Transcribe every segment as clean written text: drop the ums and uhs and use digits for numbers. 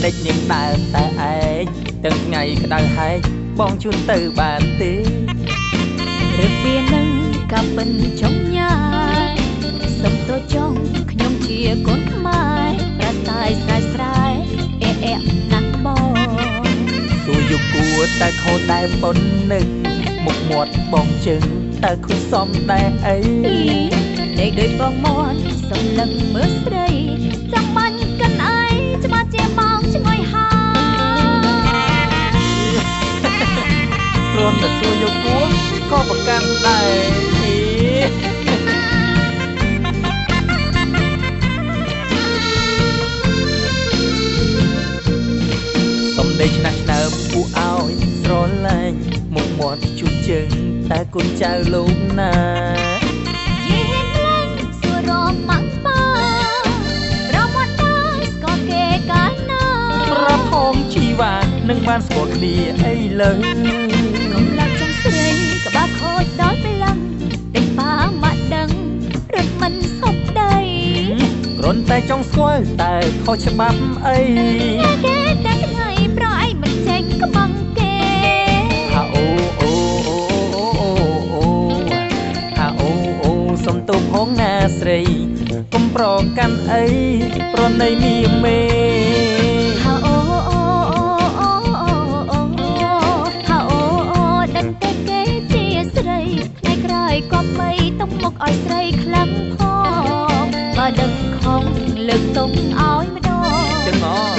និចនាងដើរតែឯងទាំងថ្ងៃក្តៅហែកបងជូនទៅបានទេឬវានឹងកាប់មិនចង់ញ៉ាយសុំទៅចង់ខ្ញុំជាកូនខ្មែរប្រតែស្រែអែណាស់បងទួយកគួរតែខូចតែប៉ុននឹងមុខមាត់បងជើងតែគួសមតែអីតែដូចបងមាត់សំឡឹងមើលស្រីចង់បាញ់កិនអីច្បាស់ជាបងឆ្ងុយហើគ្រាន់តែទួយកគួរក៏ប្រកាន់ដែរសំដីឆ្នះឆ្នើមគួរឲ្យស្រឡាញ់មុខមាត់ជួបជើងតែគុណចៅលោកណាយេលាញ់សួររមម៉ាក់ប៉ារមត់ដល់ស្គាល់គេកាលណាប្រាប់ផងជីវ៉ានឹងបានស្គាល់គ្នាអីលើកំឡុងចង់ស្រីក្បាលខូចដល់ពេលឡំតែប៉ាម៉ាក់ដឹងរត់មិនសពដីគ្រាន់តែចង់ស្គាល់តែខុសច្បាប់អីគេតែថ្ងៃប្រអីមិនចេញក្បង់គេហាអូអូហាអូអូសុំទោសផងណាស្រីកុំប្រកាន់អីប្រណីមីមេហាអូហាអូដឹងតែគេជាស្រីថ្ងៃក្រោយក៏បីទុកមុខឲ្យស្រីខ្លាំងផងបើដឹងខំលើកទុំឲ្យម្ដង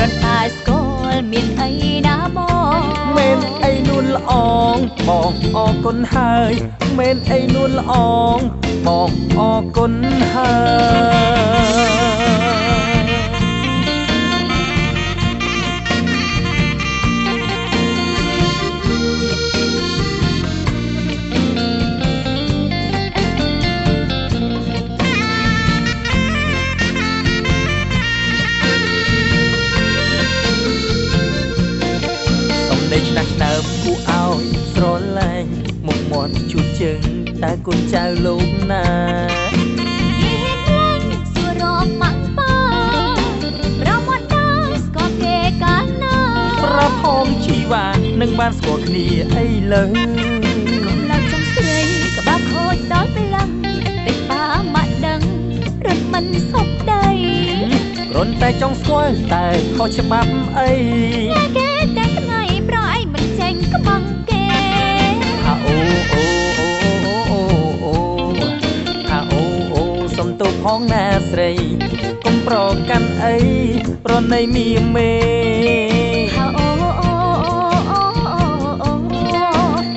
រត់តែស្គាល់មានអីណាបងមែនអីនួនល្អងបងអរគុណហើយមែនអីនួនល្អងបងអរគុណហើយឆ្នះឆ្នើមគួរឲ្យស្រឡាញ់មុខមាត់ជួបជើងតែគុណចៅលោកណាយេលាញ់សួររមម៉ាក់ប៉ាប្រមត់ដល់ស្គាល់គេកាលណាប្រាប់ផងជីវ៉ានឹងបានស្គាល់គ្នាអីលើកំឡុងចង់ស្រីក្បាលខូចដល់ពេលឡំតែប៉ាម៉ាក់ដឹងរត់មិនសពដីគ្រាន់តែចង់ស្គាល់តែខុសច្បាប់អីគេតែថ្ងៃប្រអីមិនចេញក្បង់គេហាអូអូហាអូអូសុំទោសផងណាស្រីកុំប្រកាន់អីប្រណីមីមេហាអូ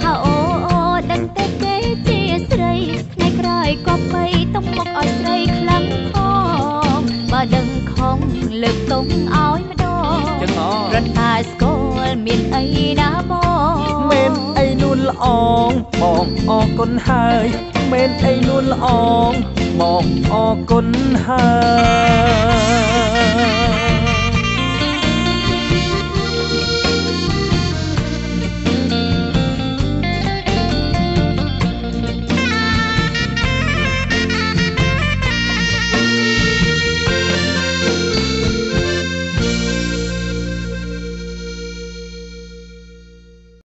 ហាអូដឹងតែគេជាស្រីថ្ងៃក្រោយក៏បីទុកមុខឲ្យស្រីខ្លាំងផងបើដឹងខំលើកទុំឲ្យម្ដងរត់តែស្គាល់មានអីណាបងមែនអីនួនល្អងបងអរគុណហើយមែនអីនួនល្អងបងអរគុណហើយ